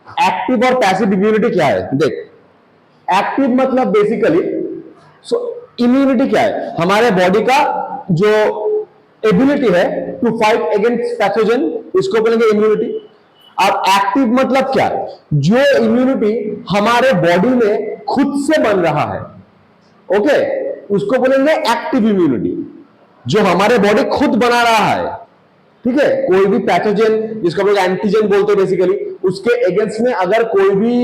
Active और passive immunity क्या है देख। एक्टिव मतलब बेसिकली इम्यूनिटी क्या है, हमारे बॉडी का जो एबिलिटी है टू फाइट अगेंस्ट पैथोजन, इसको बोलेंगे इम्यूनिटी। अब एक्टिव मतलब क्या, जो इम्यूनिटी हमारे बॉडी में खुद से बन रहा है, ओके, उसको बोलेंगे एक्टिव इम्यूनिटी, जो हमारे बॉडी खुद बना रहा है। ठीक है, कोई भी पैथोजन जिसको हम लोग एंटीजन बोलते हैं बेसिकली, उसके अगेंस्ट में अगर कोई भी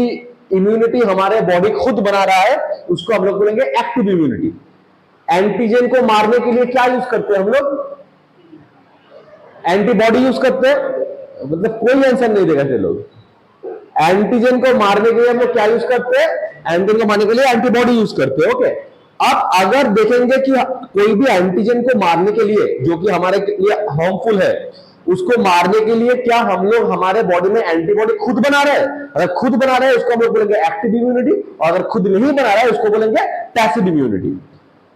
इम्यूनिटी हमारे बॉडी खुद बना रहा है, उसको हम लोग बोलेंगे एक्टिव इम्यूनिटी। एंटीजन को मारने के लिए क्या यूज करते हैं हम लोग, एंटीबॉडी यूज करते हैं। मतलब कोई आंसर नहीं देगा ये लोग। एंटीजन को मारने के लिए हम लोग क्या यूज करते हैं, एंटीजन को मारने के लिए एंटीबॉडी यूज करते हैं। ओके, अब अगर देखेंगे कि कोई भी एंटीजन को मारने के लिए जो कि हमारे लिए हार्मफुल है, उसको मारने के लिए क्या हम लोग हमारे बॉडी में एंटीबॉडी खुद बना रहे हैं? अगर खुद बना रहे हैं उसको हम लोग बोलेंगे एक्टिव इम्यूनिटी, और अगर खुद नहीं बना रहा है उसको बोलेंगे पैसिव इम्यूनिटी।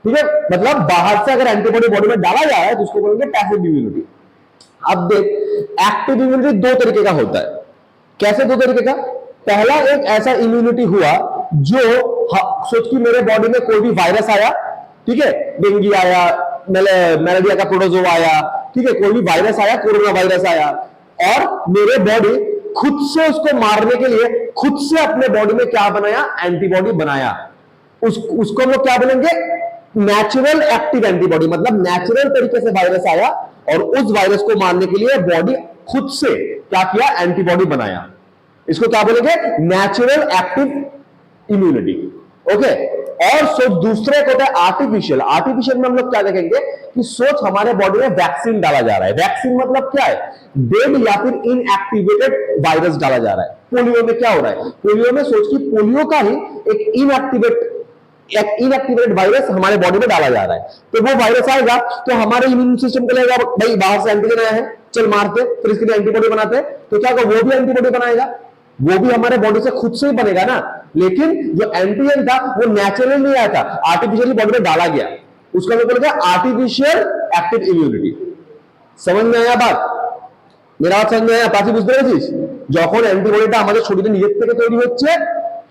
ठीक है, मतलब बाहर से अगर एंटीबॉडी बॉडी में डाला जा रहा है तो उसको बोलेंगे पैसिव इम्यूनिटी। अब देख, एक्टिव इम्यूनिटी दो तरीके का होता है। कैसे दो तरीके का? पहला एक ऐसा इम्यूनिटी हुआ जो सोच कि मेरे बॉडी में कोई भी वायरस आया, ठीक है, डेंगू आया, मलेरिया का प्रोटोजोआ आया, ठीक है, कोई भी वायरस आया, कोरोना वायरस आया, और मेरे बॉडी खुद से उसको मारने के लिए खुद से अपने बॉडी में क्या बनाया, एंटीबॉडी बनाया। उसको हम लोग क्या बोलेंगे, नेचुरल एक्टिव एंटीबॉडी। मतलब नेचुरल तरीके से वायरस आया और उस वायरस को मारने के लिए बॉडी खुद से क्या किया, एंटीबॉडी बनाया। इसको क्या बोलेंगे, नेचुरल एक्टिव इम्यूनिटी। ओके, और सोच दूसरे को होता है आर्टिफिशियल। आर्टिफिशियल में हम लोग क्या देखेंगे कि सोच हमारे बॉडी में वैक्सीन डाला जा रहा है। वैक्सीन मतलब क्या है, डेड या फिर इनएक्टिवेटेड वायरस डाला जा रहा है। पोलियो में क्या हो रहा है, पोलियो में सोच कि पोलियो का ही एक इनएक्टिवेटेड वायरस हमारे बॉडी में डाला जा रहा है। तो वो वायरस आएगा तो हमारे इम्यून सिस्टम को लगेगा भाई बाहर से एंटीजन आया है, चल मारते, फिर इसके लिए एंटीबॉडी बनाते, तो क्या होगा, वो भी एंटीबॉडी बनाएगा, वो भी हमारे बॉडी से खुद से ही बनेगा ना। लेकिन जो एंटीजन था वो नेचुरली नहीं आया था, आर्टिफिशियली बॉडी में डाला गया, उसका मतलब क्या, आर्टिफिशियल एक्टिव इम्यूनिटी। समझ में आया बात, मेरा बात समझ में आया? পাঁচই বুঝতে পেরেছিস? যখন অ্যান্টিবডিটা আমাদের শরীরে নিজের থেকে তৈরি হচ্ছে,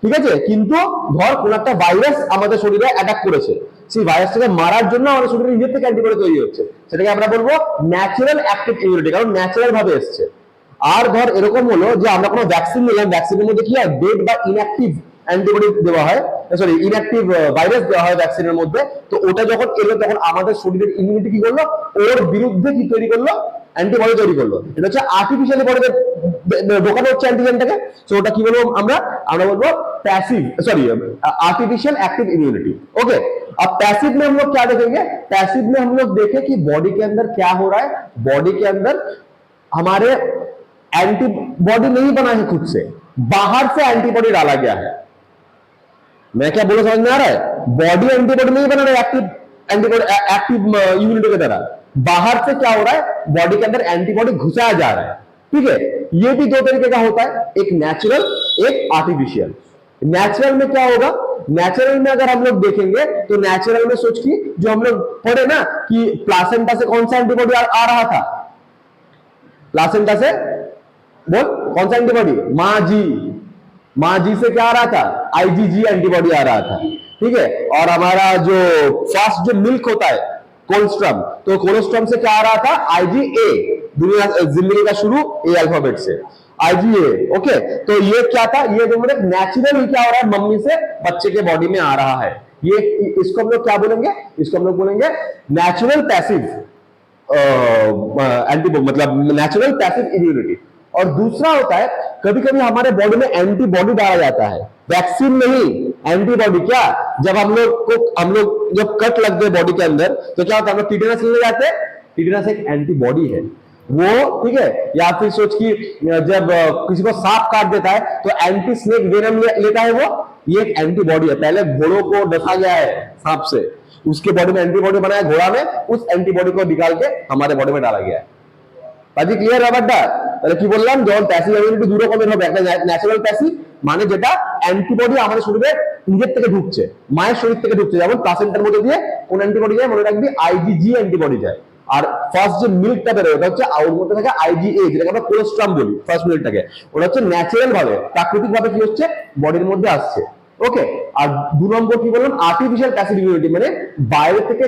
ঠিক আছে, কিন্তু ধর কোন একটা ভাইরাস আমাদের শরীরে অ্যাটাক করেছে, সেই ভাইরাসটাকে মারার জন্য আমাদের শরীরে নিজের থেকে অ্যান্টিবডি তৈরি হচ্ছে, সেটাকে আমরা বলবো ন্যাচারাল অ্যাক্টিভ ইমিউনিটি, কারণ ন্যাচারাল ভাবে এসছে। আর ধর এরকম হলো যে আমরা কোনো ভ্যাকসিন নিলাম, ভ্যাকসিনের মধ্যে কি হয়, ডেড বা ইনঅ্যাক্টিভ অ্যান্টিবডি দেওয়া হয়, সরি ইনঅ্যাক্টিভ ভাইরাস দেওয়া হয় ভ্যাকসিনের মধ্যে। তো ওটা যখন এলো তখন আমাদের শরীরের ইমিউনিটি কি করলো, ওর বিরুদ্ধে কি তৈরি করলো, অ্যান্টিবডি তৈরি করলো। এটা হচ্ছে আর্টিফিশিয়ালি বডিতে ঢোকানো হচ্ছে অ্যান্টিজেনটাকে। সো ওটা কি বলবো আমরা, আমরা বলবো passive, sorry artificial active immunity. Okay, अब पैसिव में हम लोग क्या देखेंगे, पैसिव में हम लोग देखें कि बॉडी के अंदर क्या हो रहा है। बॉडी के अंदर हमारे एंटीबॉडी नहीं बना है खुद से, बाहर से एंटीबॉडी डाला गया है। मैं क्या बोला समझ में आ रहा है, बॉडी एंटीबॉडी नहीं बना रहा है एक्टिव एंटीबॉडी एक्टिव इम्यूनिटी की तरह, बाहर से क्या हो रहा है, बॉडी के अंदर एंटीबॉडी घुसाया जा रहा है। ठीक है, ये भी दो तरीके का होता है, एक नेचुरल एक आर्टिफिशियल। नेचुरल में क्या होगा, नेचुरल में अगर हम लोग देखेंगे तो नेचुरल में सोच की जो हम लोग पढ़े ना कि प्लासेंटा से कौन सा एंटीबॉडी आ रहा था, प्लासेंटा से बोल कौन सा एंटीबॉडी, माँ जी से क्या आ रहा था, आईजीजी एंटीबॉडी आ रहा था। ठीक है, और हमारा जो फर्स्ट जो मिल्क होता है कोलोस्ट्रम, तो कोलोस्ट्रम से क्या आ रहा था, आईजीए, दुनिया जिंदगी का शुरू ए अल्फाबेट से आईजीए। ओके, तो ये क्या था, ये जो मतलब नेचुरल क्या हो रहा है, मम्मी से बच्चे के बॉडी में आ रहा है, ये इसको हम लोग क्या बोलेंगे, इसको हम लोग बोलेंगे नेचुरल पैसिव एंटीबॉडी, मतलब नेचुरल पैसिव इम्यूनिटी। और दूसरा होता है कभी कभी हमारे बॉडी में एंटीबॉडी डाला जाता है, वैक्सीन नहीं, एंटीबॉडी। क्या, जब हम लोग जब कट लग गए बॉडी के अंदर तो क्या होता है, हम लोग टीटेनस लेने जाते हैं, टीटेनस एक एंटीबॉडी है वो, ठीक है। या फिर सोच कि जब किसी को सांप काट देता है तो एंटी स्नेक वेनम लेता है वो, ये एक एंटीबॉडी है। पहले घोड़ों को डसा गया है सांप से, उसके बॉडी में एंटीबॉडी बनाया घोड़ा में, उस एंटीबॉडी को निकाल के हमारे बॉडी में डाला गया है। বাজি ক্লিয়ার ব্যাপারটা? তাহলে কি বললাম, যখন প্যাসিভ ইমিউনিটি দুই রকমের হবে, একটা ন্যাচারাল প্যাসিভ মানে যেটা অ্যান্টিবডি আমাদের শরীরে নিজের থেকে ঢুকছে, মায়ের শরীর থেকে ঢুকছে, যেমন প্লাসেন্টার মধ্যে দিয়ে কোন অ্যান্টিবডি যায় মনে রাখবি, আইজিজি অ্যান্টিবডি যায়। আর ফার্স্ট যে মিল্কটা বের হয় ওটা হচ্ছে ওর মধ্যে থাকে আইজিএ, যেটাকে আমরা কোলেস্ট্রাম বলি, ফার্স্ট মিল্কটাকে। ওটা হচ্ছে ন্যাচারাল ভাবে, প্রাকৃতিক ভাবে কি হচ্ছে বডির মধ্যে আসছে। ওকে, আর 2 নম্বর কি বললাম, আর্টিফিশিয়াল প্যাসিভ ইমিউনিটি, মানে বাইরে থেকে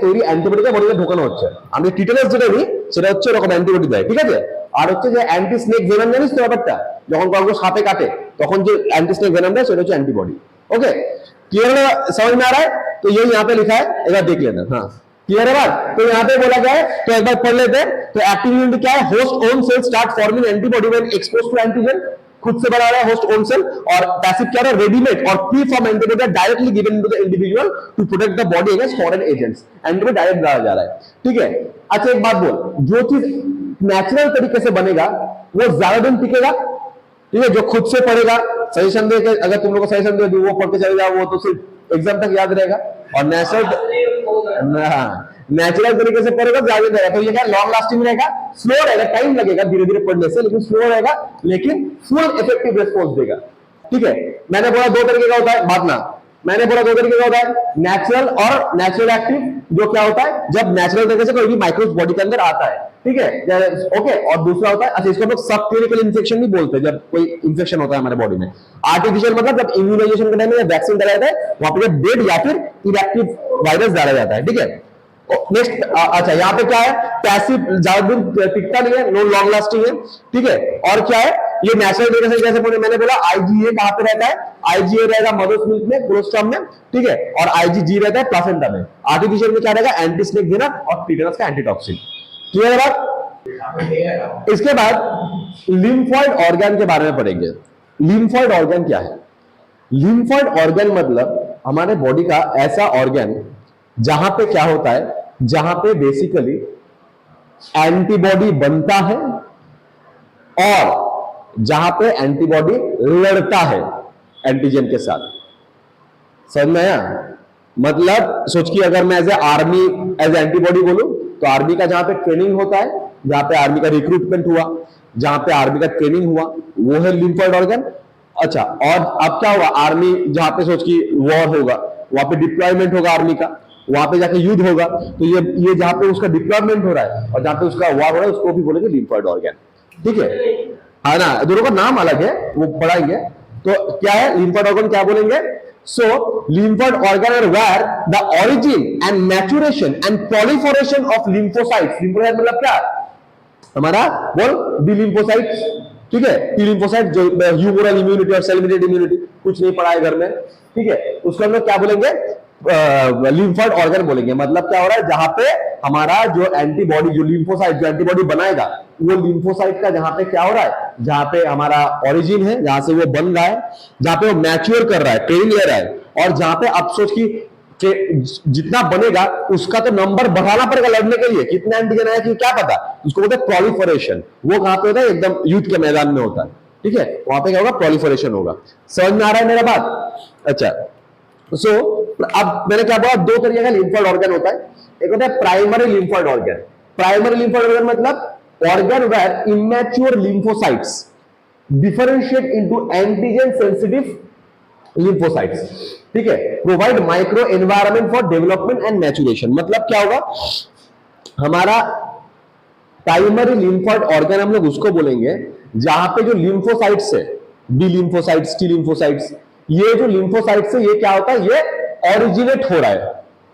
তৈরি অ্যান্টিবডিকে বডিতে ঢোকানো হচ্ছে। আমি টিটেনাস যেটা নিই সেটা হচ্ছে এরকম অ্যান্টিবডি দেয়, ঠিক আছে। আর হচ্ছে যে অ্যান্টি স্নেক ভেনাম, জানিস তো ব্যাপারটা, যখন কাউকে সাপে কাটে তখন যে অ্যান্টি स्नेक वेनम है, সেটা হচ্ছে অ্যান্টিবডি। ओके, क्लियर है, समझ में आ रहा है? तो ये यहाँ पे लिखा है, एक बार देख लेना। हाँ, क्लियर है बात? तो यहाँ पे बोला गया है, तो एक बार पढ़ लेते हैं। तो एक्टिव इम्यूनिटी क्या है? Host own cell start forming antibody when exposed to antigen, खुद से बना रहा है होस्ट ओन सेल। और पैसिव क्या है? रेडीमेड और pre form antibody directly given to the individual to protect the body against foreign agents. Antibody direct डाला जा रहा है, ठीक है। अच्छा एक बात बोल, जो चीज नेचुरल तरीके से बनेगा वो ज्यादा दिन टिकेगा, ठीक है। जो खुद से पढ़ेगा, सजेशन दे के, अगर तुम लोग को सजेशन दे वो पढ़ के चले जाओ, वो तो सिर्फ एग्जाम तक याद रहेगा। और नेचुरल तरीके से पढ़ेगा ज्यादा रहेगा, तो ये क्या लॉन्ग लास्टिंग रहेगा, स्लो रहेगा, टाइम लगेगा धीरे धीरे पढ़ने से, लेकिन स्लो रहेगा, लेकिन फुल इफेक्टिव रिस्पॉन्स देगा, ठीक है। मैंने बोला 2 तरीके का होता है, बात ना, मैंने बोला 2 तरीके का होता है, नेचुरल और नेचुरल एक्टिव। जो क्या होता है, जब नेचुरल तरीके से कोई भी माइक्रोब्स बॉडी के अंदर आता है, ठीक है, ओके। और दूसरा होता है, अच्छा इसको हम लोग सब क्लिनिकल इन्फेक्शन भी बोलते हैं, जब कोई इन्फेक्शन होता है हमारे बॉडी में। आर्टिफिशियल मतलब जब इम्यूनाइजेशन के टाइम में वैक्सीन डाला जाता है, वहां पे डेड या फिर इनएक्टिव वायरस डाला जाता है, ठीक है। नेक्स्ट, अच्छा यहाँ पे क्या है, पैसिव, ज्यादा दिन टिकता नहीं है, नो लॉन्ग लास्टिंग है, ठीक है। और क्या है, ये नेचुरल तरीके से, जैसे मैंने बोला आईजीए कहां पे रहता है, आईजीए रहेगा मदर्स मिल्क में, कोलेस्ट्रॉम में, ठीक है। और आईजीजी रहता है प्लासेंटा में। आर्टिफिशियल में क्या रहेगा, एंटी स्नेक वेनम और टीटेनस का एंटीटॉक्सिन। क्लियर बात? इसके बाद लिम्फॉइड ऑर्गन के बारे में पढ़ेंगे। लिम्फॉइड ऑर्गन क्या है? लिम्फॉइड ऑर्गन मतलब हमारे बॉडी का ऐसा ऑर्गन जहां पे क्या होता है, जहां पे बेसिकली एंटीबॉडी बनता है और जहां पे एंटीबॉडी लड़ता है एंटीजन के साथ। समझ में आया? मतलब सोच कि अगर मैं as a army as antibody बोलूं, तो आर्मी का जहां पे ट्रेनिंग होता है, जहां पे आर्मी का रिक्रूटमेंट हुआ, जहां पे आर्मी का ट्रेनिंग हुआ, वो है लिम्फॉइड ऑर्गन। अच्छा, और अब क्या होगा, आर्मी जहां पे सोच कि वॉर होगा, वहां पे डिप्लॉयमेंट होगा आर्मी का, वहां पे जाके युद्ध होगा, तो ये जहां पे उसका डिप्लॉयमेंट हो रहा है और जहां पे उसका वॉर हो रहा है, उसको भी बोलेंगे लिम्फॉइड ऑर्गन, ठीक है। है ना, दोनों का नाम अलग है, वो पढ़ाएंगे। तो क्या है लिम्फॉइड ऑर्गन, क्या बोलेंगे? So lymphoid organ are where the origin and maturation and proliferation of lymphocytes. Lymphocyte मतलब क्या? हमारा बोल बी लिम्फोसाइट्स, ठीक है। टी लिम्फोसाइट जो ह्यूमरल इम्यूनिटी और सेल इम्यूनिटी, कुछ नहीं पढ़ा है घर में, ठीक है। उसको हम लोग क्या बोलेंगे? लिम्फॉइड ऑर्गन बोलेंगे। मतलब क्या हो रहा है, जहां पे हमारा जो एंटीबॉडी, जो लिम्फोसाइट जो एंटीबॉडी बनाएगा, वो लिम्फोसाइट का जहां पे क्या हो रहा है, जहां पे हमारा ओरिजिन है, जहां से वो बन रहा है, जहां पे वो मैच्योर कर रहा है, ट्रेनिंग ले रहा है, और जहां पे अब सोच की जितना बनेगा उसका तो नंबर बढ़ाना पड़ेगा लड़ने के लिए। कितना एंटीजन आया कि क्या पता, उसको बोलते हैं प्रोलिफरेशन। वो कहां पे होता है? एकदम युद्ध के मैदान में होता है, ठीक है। वहां पे क्या होगा? प्रोलिफरेशन होगा। समझ में आ रहा है मेरा बात? अच्छा, सो अब मैंने क्या बोला, 2 तरीके का लिम्फॉइड ऑर्गन होता है। एक होता है primary lymphoid organ. Primary lymphoid organ मतलब organ where immature lymphocytes differentiate into antigen sensitive lymphocytes, ठीक है। Provide micro environment for development and maturation. मतलब क्या होगा, हमारा प्राइमरी लिम्फॉइड ऑर्गन हम लोग उसको बोलेंगे जहां पे जो लिम्फोसाइट्स है, बी लिम्फोसाइट्स, टी लिम्फोसाइट्स, ये जो लिम्फोसाइट्स है, ये क्या होता है, ये ओरिजिनेट हो रहा है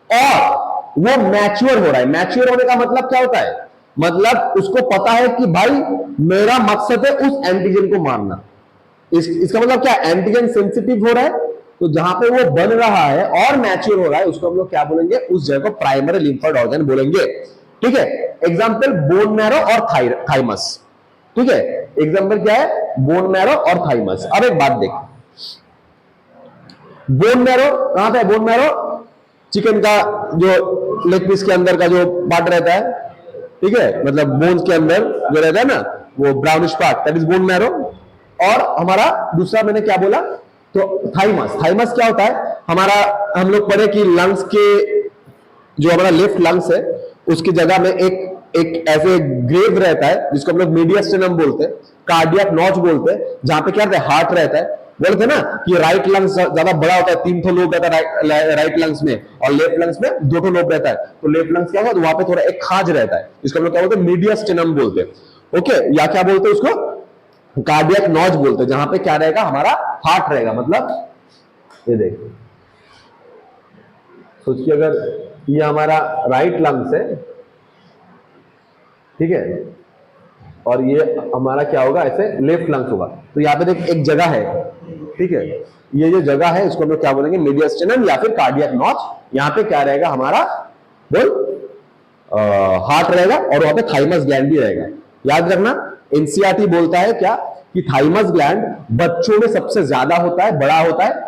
और वो मैच्योर हो रहा है। मैच्योर होने का मतलब क्या होता है? मतलब उसको पता है कि भाई मेरा मकसद है उस एंटीजन को मारना। इसका मतलब क्या? एंटीजन सेंसिटिव हो रहा है, तो जहां पे वो बन रहा है और मैच्योर हो रहा है, उसको हम लोग क्या बोलेंगे? उस जगह को प्राइमरी लिम्फॉइड ऑर्गन बोलेंगे, ठीक है। एग्जाम्पल बोन मैरो और थाइमस, ठीक है। एग्जाम्पल क्या है? बोन मैरो और थाइमस। अब एक बात देख, बोन मैरो कहां पे है? बोन मैरो चिकन का जो लेग पीस के अंदर का जो पार्ट रहता है, ठीक है, मतलब बोन्स के अंदर जो रहता है ना, वो brownish part, that is bone marrow. और हमारा दूसरा मैंने क्या बोला, तो थाइमस। थाइमस क्या होता है? हमारा हम लोग पढ़े कि लंग्स के जो हमारा लेफ्ट लंग्स है, उसकी जगह में एक ऐसे ग्रेव रहता है जिसको हम लोग मीडियस्टेनम बोलते हैं, कार्डियक नॉच बोलते हैं, जहां पे क्या रहता है? हार्ट रहता है। बोले थे ना कि राइट लंग्स ज्यादा बड़ा होता है, 3 ठो लोब रहता है राइट लंग्स में, और लेफ्ट लंग्स में 2 ठो लोब रहता है। तो लेफ्ट लंग्स क्या होगा, वहां पे थोड़ा एक खाज रहता है, इसको हम लोग क्या बोलते हैं, मीडियस्टेनम बोलते हैं। ओके, या क्या बोलते हैं उसको, कार्डियक नॉच बोलते हैं, जहां पे क्या रहेगा, हमारा हार्ट रहेगा। मतलब ये देखिए, सोचिए अगर ये हमारा राइट लंग्स है, ठीक है, और ये हमारा क्या होगा, ऐसे लेफ्ट लंग्स होगा, तो यहाँ पे देख एक जगह है, ठीक है, ये जो जगह है इसको हम लोग क्या बोलेंगे, मीडियस्टेनम या फिर कार्डियक नॉच। यहाँ पे क्या रहेगा हमारा, बोल, हार्ट रहेगा, और वहां पे थाइमस ग्लैंड भी रहेगा। याद रखना, एनसीईआरटी बोलता है क्या, कि थाइमस ग्लैंड बच्चों में सबसे ज्यादा होता है, बड़ा होता है,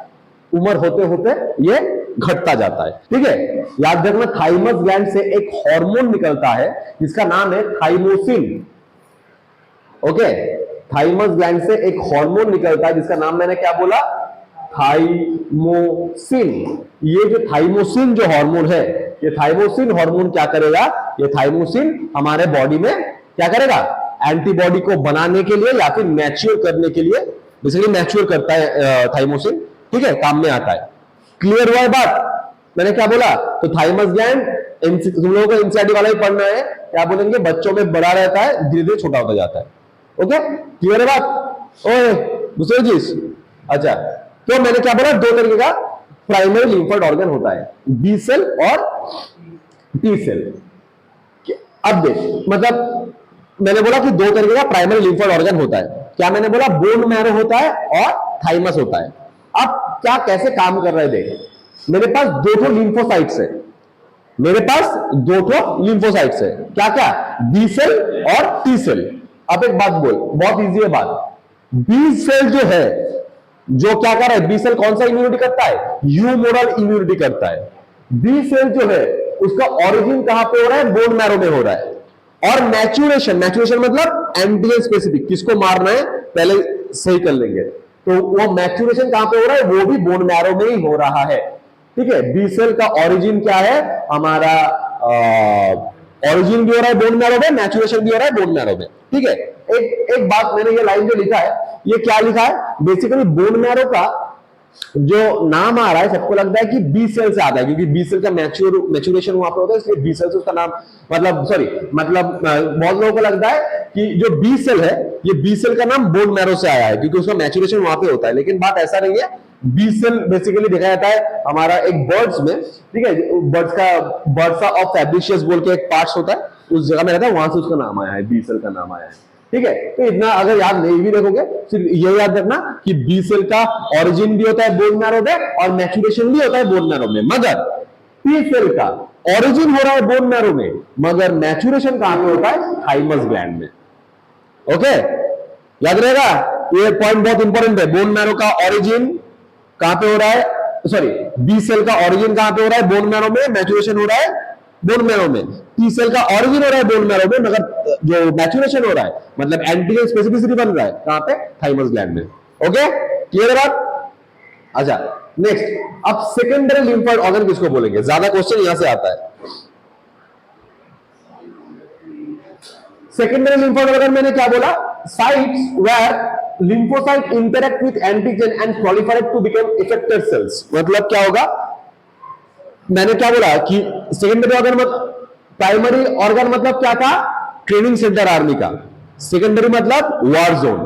उम्र होते होते ये घटता जाता है। ठीक है, याद रखना, थाइमस ग्लैंड से एक हार्मोन निकलता है जिसका नाम है थाइमोसिन। ओके, थाइमस ग्लैंड से एक हार्मोन निकलता है जिसका नाम मैंने क्या बोला, थाइमोसिन। ये जो थाइमोसिन जो हार्मोन है, ये थाइमोसिन हार्मोन क्या करेगा, ये थाइमोसिन हमारे बॉडी में क्या करेगा, एंटीबॉडी को बनाने के लिए या फिर मैच्योर करने के लिए, बेसिकली मैच्योर करता है थाइमोसिन, ठीक है, काम में आता है। क्लियर हुआ है बात, मैंने क्या बोला, तो थाइमस ग्लैंड तुम लोगों को एनसीईआरटी वाला ही पढ़ना है, क्या बोलेंगे, बच्चों में बड़ा रहता है, धीरे धीरे छोटा होता जाता है। ओके, क्लियर है बात। ओए दूसरी चीज, अच्छा, तो मैंने क्या बोला, 2 तरीके का प्राइमरी लिम्फोइड ऑर्गन होता है, बी सेल और टी सेल। अब देख, मतलब मैंने बोला कि 2 तरीके का प्राइमरी लिम्फोइड ऑर्गन होता है, क्या मैंने बोला, बोन मैरो होता है और थाइमस होता है। अब क्या कैसे काम कर रहे हैं, देख, मेरे पास 2 ठो लिम्फोसाइट्स है, मेरे पास 2 ठो लिम्फोसाइट्स है, क्या क्या, बी सेल और टी सेल। अब एक बात बोल, बहुत इजी है बात, बी सेल जो है, जो क्या कर रहा है, बी सेल कौन सा इम्यूनिटी करता है, ह्यूमोरल इम्यूनिटी करता है। बी सेल जो है उसका ओरिजिन कहां पे हो रहा है, बोन मैरो में हो रहा है। और मैच्योरेशन, मैच्योरेशन मतलब एंटीजन स्पेसिफिक, किसको मारना है पहले सही कर लेंगे, तो वो मैच्योरेशन कहां पे हो रहा है, वो भी बोन मैरो में ही हो रहा है। ठीक है, बी सेल का ओरिजिन क्या है, हमारा ओरिजिन भी हो रहा है बोन मैरो में, मैच्योरेशन भी हो रहा है बोन मैरो में। ठीक है, एक बात, मैंने ये लाइन जो लिखा है, ये क्या लिखा है, बेसिकली बोन मैरो का जो नाम आ रहा है, सबको लगता है कि बी सेल से आता है, क्योंकि बी सेल का मैच्योरेशन वहां पे होता है, इसलिए बी सेल से उसका नाम, मतलब सॉरी, मतलब बहुत लोगों को लगता है कि जो बी सेल है, ये बी सेल का नाम बोन मैरो से आया है, क्योंकि उसका मैच्योरेशन वहां पे होता है। लेकिन बात ऐसा नहीं है, बी सेल बेसिकली देखा जाता है हमारा एक बर्ड्स में, ठीक है, बर्ड्स ऑफ फैब्रिशियस बोल के एक पार्ट्स होता है, उस जगह में रहता है, वहां से उसका नाम आया है, बी सेल का नाम आया है। ठीक है, तो इतना अगर याद नहीं भी रखोगे, सिर्फ ये याद रखना कि बी सेल का ओरिजिन भी होता है बोन मैरो में और मैच्योरेशन भी होता है बोन मैरो में, मगर टी सेल का ओरिजिन हो रहा है बोन मैरो में, मगर मैच्योरेशन कहां पे होता है, थाइमस ग्लैंड में। ओके, याद रहेगा, ये पॉइंट बहुत इंपॉर्टेंट है। बोन मैरो का ओरिजिन कहां पे हो रहा है, सॉरी, बी सेल का ओरिजिन कहां पे हो रहा है, बोन मैरो में, मैच्योरेशन हो रहा है बोन मैरो में। टी सेल का ओरिजिन हो रहा है बोन मैरो में, मगर जो मैच्योरेशन हो रहा है, मतलब एंटीजन स्पेसिफिसिटी बन रहा है कहां पे, थाइमस ग्लैंड में। ओके, क्लियर है बात। अच्छा, नेक्स्ट, अब सेकेंडरी लिम्फोइड ऑर्गन किसको बोलेंगे, ज्यादा क्वेश्चन यहां से आता है। सेकेंडरी लिम्फोइड ऑर्गन मैंने क्या बोला, sites where lymphocyte interact with antigen and proliferate to become effector cells। मतलब क्या होगा, मैंने क्या बोला कि सेकेंडरी ऑर्गन मतलब, प्राइमरी ऑर्गन मतलब क्या था, ट्रेनिंग सेंटर आर्मी का, सेकेंडरी मतलब वॉर जोन,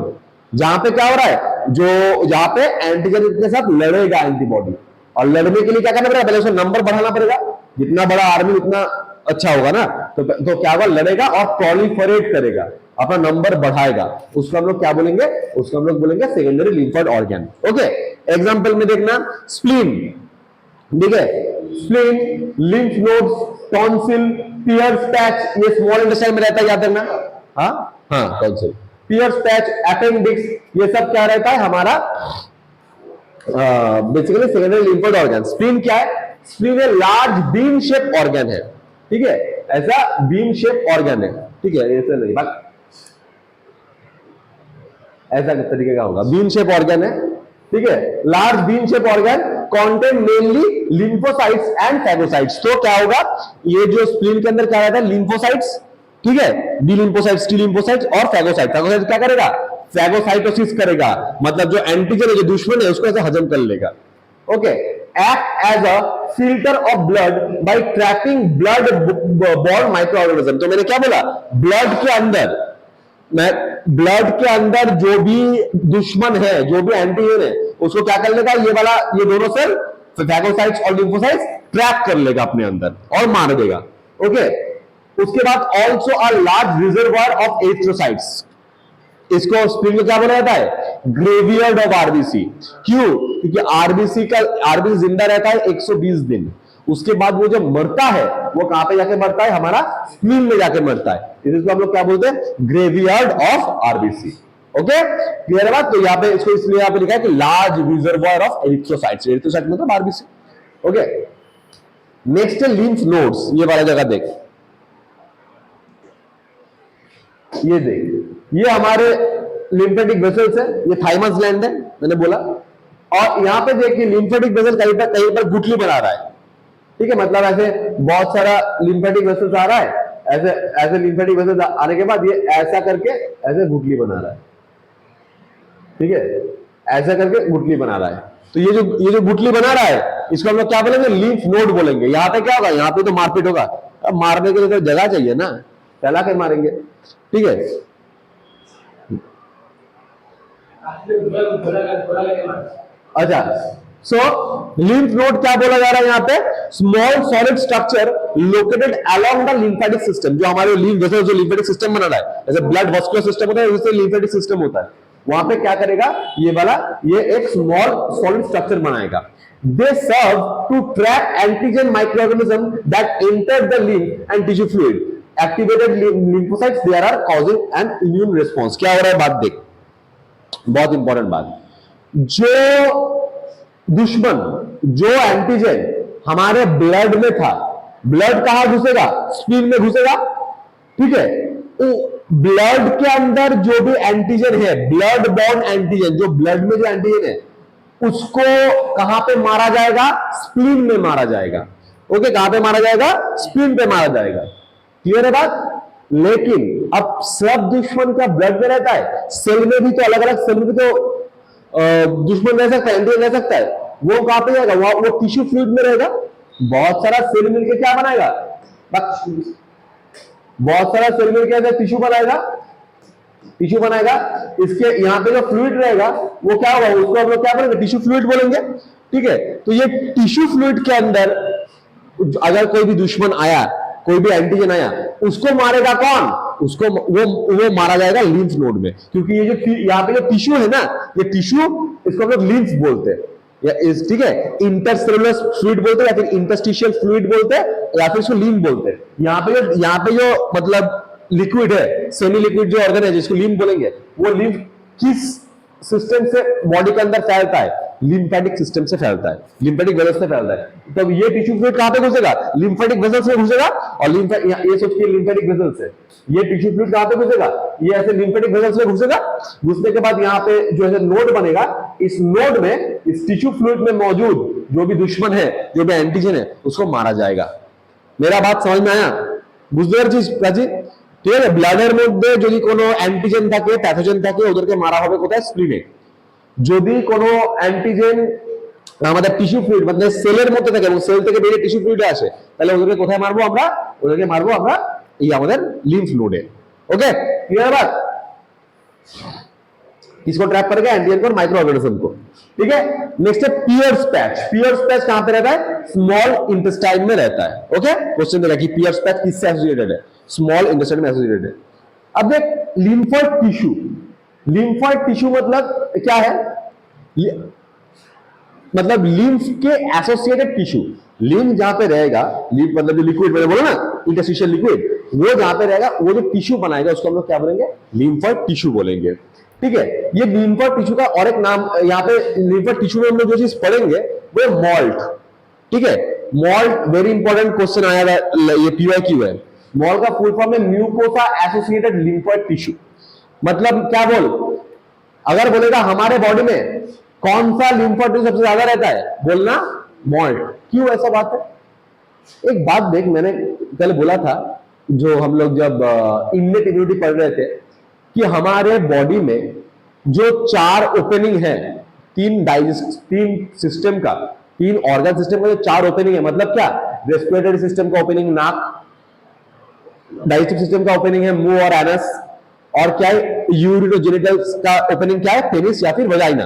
जहां पे क्या हो रहा है, जो जहां पे एंटीजन के साथ लड़ेगा एंटीबॉडी, और लड़ने के लिए क्या करना पड़ेगा, पहले उसका नंबर बढ़ाना पड़ेगा, जितना बड़ा आर्मी उतना अच्छा होगा ना, तो क्या होगा, लड़ेगा और प्रोलिफरेट करेगा, अपना नंबर बढ़ाएगा, उसको हम लोग क्या बोलेंगे, उसको हम लोग बोलेंगे secondary lymphoid organ. Okay, example में देखना, स्प्लीन, ठीक है, spleen, lymph nodes, tonsil, Peyer's patch, ये स्मॉल इंटेस्टाइन में रहता है, याद रखना। हाँ टॉन्सिल, पियर्स पैच, अपेंडिक्स, ये सब क्या रहता है हमारा, basically secondary lymphoid organ. Spleen क्या है, स्प्लीन एक लार्ज बीन शेप ऑर्गन है, ठीक है, ऐसा बीन शेप ऑर्गन है, ठीक है, ऐसा नहीं, बात ऐसा किस तरीके का होगा, बीन शेप ऑर्गन है, ठीक है, large bean shape organ contain mainly lymphocytes and phagocytes. तो क्या होगा, ये जो स्प्लीन के अंदर क्या रहता है, लिम्फोसाइट्स, ठीक है, बी लिम्फोसाइट्स, टी लिम्फोसाइट्स और फैगोसाइट। फैगोसाइट क्या करेगा, फैगोसाइटोसिस करेगा, मतलब जो एंटीजन है, जो दुश्मन है, उसको ऐसे हजम कर लेगा। Okay, act as a filter of blood by trapping blood borne microorganism. तो मैंने क्या बोला, ब्लड के अंदर, मैं ब्लड के अंदर जो भी दुश्मन है, जो भी एंटीजन है, उसको क्या कर लेगा, ये वाला, ये दोनों सेल फैगोसाइट्स और लिम्फोसाइट्स ट्रैप कर लेगा अपने अंदर और मार देगा। ओके, उसके बाद also a large reservoir of erythrocytes, इसको स्प्लिन में क्या बोला जाता है, ग्रेवियर्ड ऑफ आरबीसी। क्यों, क्योंकि आरबीसी जिंदा रहता है 120 दिन, उसके बाद वो जब मरता है वो कहां पे जाके मरता है, हमारा स्प्लीन में जाके मरता है, इसको हम लोग क्या बोलते हैं, graveyard of RBC. Okay, clear है बात। तो यहाँ पे इसको इसलिए यहाँ पे लिखा है कि large reservoir of erythrocytes, erythrocyte मतलब आरबीसी। ओके, नेक्स्ट है लिम्फ नोड्स, ये वाला जगह देख, ये देख, ये हमारे लिम्फेटिक वेसल्स है, ये थाइमस ग्लैंड है मैंने बोला, और यहां पे देखिए लिम्फेटिक वेसल कहीं पर गुठली बना रहा है, ठीक है, मतलब ऐसे बहुत सारा लिम्फेटिक वेसल्स आ रहा है, ऐसे ऐसे लिम्फेटिक वेसल्स आने के बाद ये ऐसा करके ऐसे गुठली बना रहा है, ठीक है, ऐसा करके गुठली बना रहा है। तो ये जो गुठली बना रहा है, इसको हम लोग क्या बोलेंगे, लिम्फ नोड बोलेंगे। यहाँ पे क्या होगा, यहाँ पे तो मारपीट होगा, अब मारने के लिए तो जगह चाहिए ना, फैला के मारेंगे, ठीक है। अच्छा, सो लिम्फ नोड क्या बोला जा रहा है यहाँ पे, small solid structure located along the lymphatic system, जो हमारे लिम्फ वेसल, जो लिम्फेटिक सिस्टम बना रहा है, जैसे ब्लड वस्कुलर सिस्टम होता है, वैसे लिम्फेटिक सिस्टम होता है, वहां पे क्या करेगा, ये वाला, ये एक स्मॉल सॉलिड स्ट्रक्चर बनाएगा। They serve to trap antigen microorganism that enter the lymph and tissue fluid, activated lymphocytes there are causing an immune response. क्या हो रहा है, बात देख, बहुत इंपॉर्टेंट बात, जो दुश्मन, जो एंटीजन हमारे ब्लड में था, ब्लड कहां घुसेगा, स्प्लीन में घुसेगा, ठीक है, ब्लड के अंदर जो भी एंटीजन है, ब्लड बॉर्न एंटीजन, जो ब्लड में जो एंटीजन है, उसको कहां पे मारा जाएगा, स्प्लीन में मारा जाएगा। ओके, कहां पे मारा जाएगा, स्प्लीन पे मारा जाएगा, क्लियर है बात। लेकिन अब सब दुश्मन का ब्लड में रहता है, सेल में भी तो अलग अलग सेल में भी तो दुश्मन रह सकता है, एंटीजन रह सकता है, वो कहां पे जाएगा, वो टिश्यू फ्लूइड में रहेगा। बहुत सारा सेल मिलकर क्या बनाएगा, बहुत सारा सेल मिलकर टिश्यू बनाएगा, टिश्यू बनाएगा, इसके यहां पे जो फ्लूइड रहेगा वो क्या होगा, उसको हम लोग क्या बोलेंगे, टिश्यू फ्लूइड बोलेंगे, ठीक है। तो ये टिश्यू फ्लूइड के अंदर अगर कोई भी दुश्मन आया, कोई भी एंटीजन आया, उसको मारेगा कौन, उसको वो मारा जाएगा लिम्फ नोड में, क्योंकि ये जो यहाँ पे जो टिश्यू है ना, ये टिश्यू, इसको हम लोग लिम्फ बोलते हैं, ठीक है, इंटरसेलुलर फ्लूइड बोलते हैं, या फिर इंटरस्टिशियल फ्लूइड बोलते हैं, या फिर इसको लिम्फ बोलते हैं। यहाँ पे जो मतलब लिक्विड है, सेमी लिक्विड जो ऑर्गन है जिसको लिम्फ बोलेंगे, वो लिम्फ किस सिस्टम से बॉडी के अंदर फैलता है, लिम्फेटिक सिस्टम से फैलता है, लिम्फेटिक वेसल्स से फैलता है। तब ये टिश्यू फ्लूइड कहां पे घुसेगा, लिम्फेटिक वेसल्स में घुसेगा, और ये सोचिए लिम्फेटिक वेसल्स है, ये टिश्यू फ्लूइड कहां पे घुसेगा, ये ऐसे लिम्फेटिक वेसल्स में घुसेगा, घुसने के बाद यहाँ पे जो है नोड बनेगा, इस नोड में, इस टिश्यू फ्लूइड में मौजूद जो भी दुश्मन है, जो भी एंटीजन है, उसको मारा जाएगा। मेरा बात समझ में आया, बुझते चीज प्राची, ঠিক আছে। ব্লাডের মধ্যে যদি কোনো অ্যান্টিজেন থাকে, প্যাথোজেন থাকে, ওদেরকে মারা হবে কোথায়, স্প্লিনে। যদি কোনো অ্যান্টিজেন আমাদের টিস্যু ফ্লুইড মানে সেলের মধ্যে থাকে এবং সেল থেকে বেরিয়ে টিস্যু ফ্লুইডে আসে, তাহলে ওদেরকে কোথায় মারবো আমরা, ওদেরকে মারবো আমরা এই আমাদের লিম্ফ নোডে। ওকে, ক্লিয়ার बात। किसको ट्रैप करेगा, एंटीजन को, माइक्रो ऑर्गेनिज्म को, ठीक है। नेक्स्ट है पियर्स पैच। पियर्स पैच कहां पे रहता है, स्मॉल इंटेस्टाइन में रहता है। ओके, क्वेश्चन देखा कि पियर्स पैच किससे एसोसिएटेड है, स्मॉल इंटेस्टाइन में एसोसिएटेड है। अब देख, लिम्फोइड टिश्यू, लिम्फोइड टिश्यू मतलब क्या है, मतलब लिम्फ के एसोसिएटेड टिश्यू, लिम्फ जहां पे रहेगा, लिम्फ मतलब जो लिक्विड मैंने बोला ना, इंटरस्टिशियल लिक्विड, वो जहां पे रहेगा, वो जो टिश्यू बनाएगा उसको हम लोग क्या बोलेंगे, लिम्फोइड टिश्यू बोलेंगे, ठीक है। ये लिम्फोइड टिश्यू का और एक नाम, यहाँ पे लिम्फोइड टिश्यू में हम लोग जो चीज पढ़ेंगे वो मॉल्ट, ठीक है। मॉल्ट वेरी इंपॉर्टेंट क्वेश्चन आया है, ये पीवाईक्यू है। मॉल का फुल फॉर्म है म्यूकोसा एसोसिएटेड लिम्फोइड टिश्यू। मतलब क्या बोल, अगर बोलेगा हमारे बॉडी में कौन सा लिम्फोइड टिश्यू सबसे ज्यादा रहता है, बोलना मॉल्ट। क्यों ऐसा बात है, एक बात देख, मैंने कल बोला था, जो हम लोग जब इन्नेट इम्यूनिटी पढ़ रहे थे, कि हमारे बॉडी में जो 4 ओपनिंग है, तीन सिस्टम का, 3 ऑर्गन सिस्टम का जो 4 ओपनिंग है, मतलब क्या, रेस्पिरेटरी सिस्टम का ओपनिंग नाक, डाइजेस्टिव सिस्टम का ओपनिंग है मुंह और एनस, और क्या है यूरिनोजेनिटल्स का ओपनिंग क्या है, पेनिस या फिर वजाइना।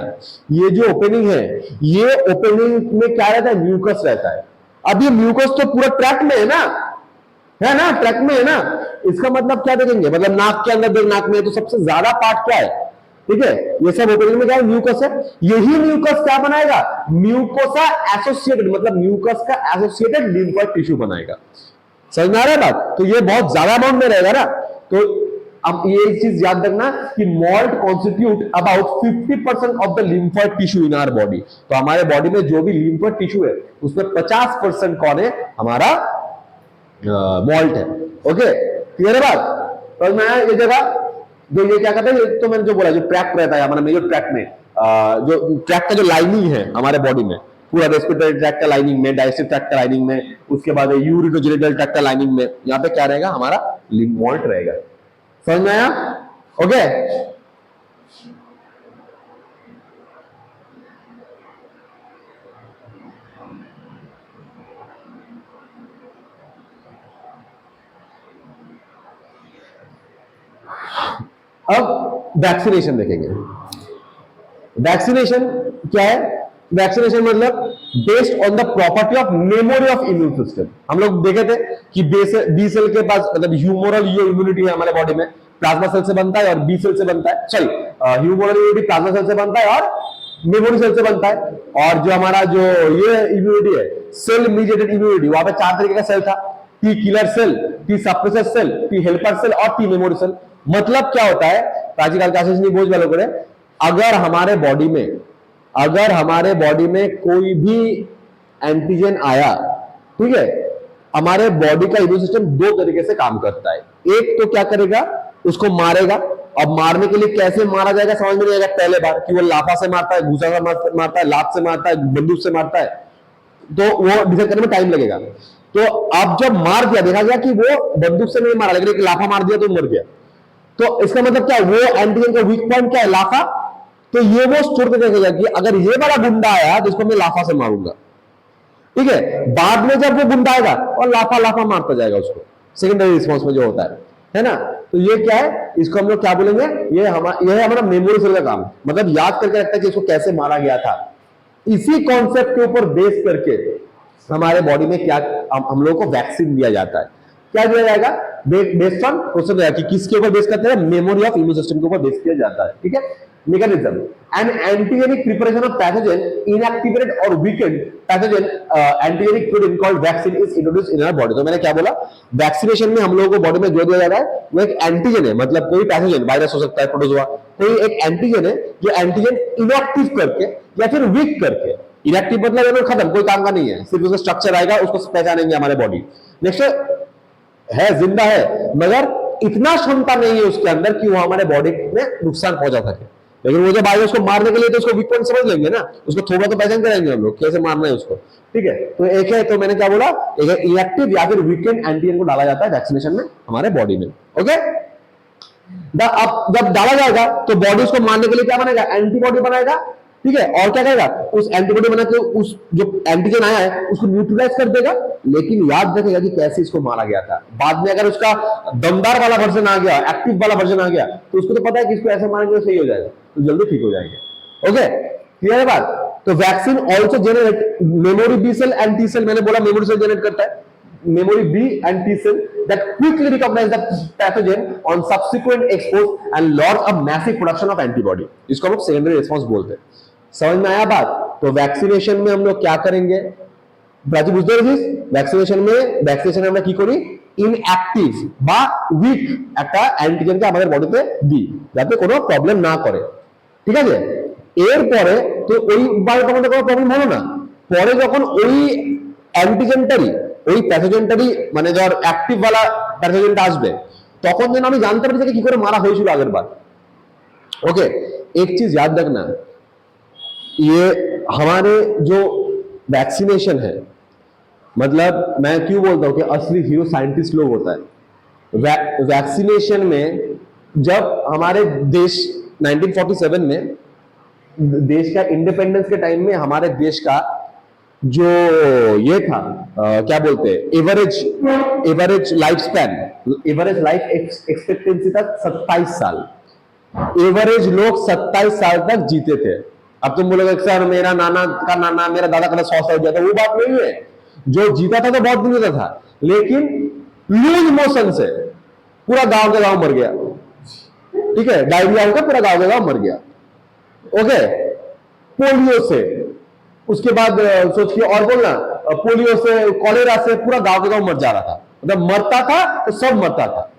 ये जो ओपनिंग है, ये ओपनिंग में क्या रहता है, म्यूकस रहता है। अब ये म्यूकस तो पूरा ट्रैक में है ना, ट्रैक में है ना। इसका मतलब क्या देखेंगे, मतलब नाक के अंदर, नाक में तो सबसे ज्यादा पार्ट क्या है, ठीक है, ये सब ओपनिंग में क्या है, म्यूकस है। यही म्यूकस क्या बनाएगा, म्यूकोसा एसोसिएटेड, मतलब म्यूकस का एसोसिएटेड लिम्फोइड टिश्यू बनाएगा। समझ में आ रहा है बात। तो ये बहुत ज्यादा अमाउंट में रहेगा ना। तो अब ये एक चीज याद रखना कि MALT constitute about 50% of the lymphoid tissue in our body. तो हमारे बॉडी में जो भी लिम्फोइड टिश्यू है उसमें 50% कौन है, हमारा मॉल्ट है। ओके, क्लियर है बात। तो मैं ये जगह जो ये क्या कहते हैं, तो मैंने जो बोला, जो ट्रैक रहता है हमारा मेजर ट्रैक में, जो ट्रैक का जो लाइनिंग है हमारे बॉडी में, पूरा रेस्पिरेटरी ट्रैक का लाइनिंग में, डाइजेस्टिव ट्रैक का लाइनिंग में, उसके बाद यूरिनोजेनिटल ट्रैक का लाइनिंग में, यहाँ पे क्या रहेगा, हमारा मॉल्ट रहेगा। समझ में आया। ओके, अब वैक्सीनेशन देखेंगे। वैक्सीनेशन क्या है, वैक्सीनेशन मतलब based on the property of memory of immune system. हम लोग देखे थे कि बी सेल के पास, मतलब ह्यूमोरल ये इम्यूनिटी है हमारे बॉडी में, प्लाज्मा सेल से बनता है और बी सेल से बनता है, sorry humoral immunity plasma cell से बनता है और मेमोरी सेल से बनता है। और जो हमारा जो ये इम्यूनिटी है, सेल मीडिएटेड इम्यूनिटी, वहां पे 4 तरीके का सेल था, T killer cell, T suppressor cell, T helper cell और टी मेमोरी सेल। मतलब क्या होता है, प्राचीनकाल का नहीं बोझ वालों को, अगर हमारे बॉडी में कोई भी एंटीजन आया, ठीक है, हमारे बॉडी का इम्यून सिस्टम 2 तरीके से काम करता है। एक तो क्या करेगा, उसको मारेगा। अब मारने के लिए कैसे मारा जाएगा समझ में नहीं आएगा पहले बार, कि वो लाफा से मारता है, घूसा से मारता है, लात से मारता है, बंदूक से मारता है, तो वो डिसाइड करने में टाइम लगेगा। तो अब जब मार दिया, देखा गया कि वो बंदूक से नहीं मारा, लेकिन एक लाफा मार दिया तो मर गया। तो इसका मतलब क्या है, वो एंटीजन का वीक पॉइंट क्या है, लाफा। तो ये वो स्टोर करके रखेगा कि अगर ये वाला गुंडा आया तो इसको मैं लाफा से मारूंगा, ठीक है। बाद में जब वो गुंडा आएगा और लाफा लाफा मारता जाएगा उसको, सेकेंडरी रिस्पॉन्स में जो होता है ना। तो ये क्या है, इसको हम लोग क्या बोलेंगे, ये है हमारा मेमोरी सेल का काम, मतलब याद करके रखता है कि इसको कैसे मारा गया था। इसी कॉन्सेप्ट के ऊपर बेस करके हमारे बॉडी में क्या, हम लोगों को वैक्सीन दिया जाता है। क्या दिया जाएगा, बेस्ड ऑन क्वेश्चन, कि किसके ऊपर बेस करते हैं, मेमोरी ऑफ इम्यून सिस्टम के ऊपर बेस किया जाता है, ठीक है। mechanism, an antigenic preparation of pathogen, inactivated or weakened pathogen antigenic protein called vaccine is introduced in our body। तो मैंने क्या बोला, वैक्सीनेशन में हम लोगों को बॉडी में जो दिया जा रहा है वो एक एंटीजन है, मतलब कोई पैथोजन, वायरस हो सकता है, प्रोटोजोआ, कोई एक एंटीजन है जो एंटीजन इनएक्टिव करके या फिर वीक करके, इनएक्टिव मतलब खत्म, कोई काम का नहीं है, सिर्फ उसका स्ट्रक्चर आएगा, उसको पहचानेंगे हमारे बॉडी। नेक्स्ट है जिंदा है, मगर इतना क्षमता नहीं है उसके अंदर कि वो हमारे बॉडी में नुकसान पहुंचा सके। लेकिन वो जब आएगा उसको मारने के लिए तो उसको वीक पॉइंट समझ लेंगे ना, उसको थोड़ा तो पहचान कराएंगे हम लोग कैसे मारना है उसको, ठीक है। तो एक है, तो मैंने क्या बोला, एक है इनएक्टिव या फिर वीकेंड एंटीजन को डाला जाता है वैक्सीनेशन में हमारे बॉडी में। ओके, अब जब डाला जाएगा तो बॉडी उसको मारने के लिए क्या बनाएगा, एंटीबॉडी बनाएगा, ठीक है। और क्या करेगा, उस एंटीबॉडी बना के उस जो एंटीजन आया है उसको न्यूट्रलाइज कर देगा। लेकिन याद रखेगा कि कैसे इसको मारा गया था। बाद में अगर उसका दमदार वाला वर्जन आ गया, एक्टिव वाला वर्जन आ गया, तो उसको तो पता है कि इसको ऐसे मारेंगे तो सही हो जाएगा, तो जल्दी ठीक हो जाएंगे। ओके, क्लियर है बात। तो vaccine also generate memory B cell and T cell, मैंने बोला मेमोरी सेल जनरेट करता है, memory B and T cell that quickly recognize the pathogen on subsequent expose and launch a massive production of antibody। इसको हम लोग secondary response बोलते हैं। समझ में आया बात। तो वैक्सीनेशन में हम लोग क्या करेंगे, प्राची बुझते हो वैक्सीनेशन में, वैक्सीनेशन আমরা কি করি, ইনঅ্যাক্টিভ বা উইক একটা অ্যান্টিজেনকে আমাদের বডিতে দিই যাতে কোনো প্রবলেম না করে, ঠিক আছে। এরপরে তো ওই বায়োকমেন্টে কোনো প্রবলেম হলো না, পরে যখন ওই অ্যান্টিজেনটারই, ওই প্যাথোজেনটারই মানে ধর অ্যাক্টিভ वाला প্যাথোজেনটা আসবে, তখন যেন আমি জানতে পারি যে কি করে মারা হয়েছিল আগের বার। ओके, एक चीज याद रखना, ये हमारे जो वैक्सीनेशन है, मतलब मैं क्यों बोलता हूं कि असली हीरो साइंटिस्ट लोग होता है। वैक्सीनेशन में जब हमारे देश 1947 में देश का इंडिपेंडेंस के टाइम में हमारे देश का जो ये था क्या बोलते हैं average life span, average life expectancy था 27 साल। एवरेज लोग 27 साल तक जीते थे। अब तुम बोलोगे सर मेरा नाना का नाना मेरा दादा का 100 साल जीता था, वो बात नहीं है। जो जीता था तो बहुत दिन जीता था, लेकिन लूज मोशन से पूरा गांव का गांव मर गया। ठीक है, डायरिया होगा, पूरा गांव का गांव मर गया। ओके, पोलियो से, उसके बाद सोचिए और बोलना, पोलियो से, कॉलेरा से पूरा गांव का गांव मर जा रहा था। मतलब मरता था तो सब मरता था।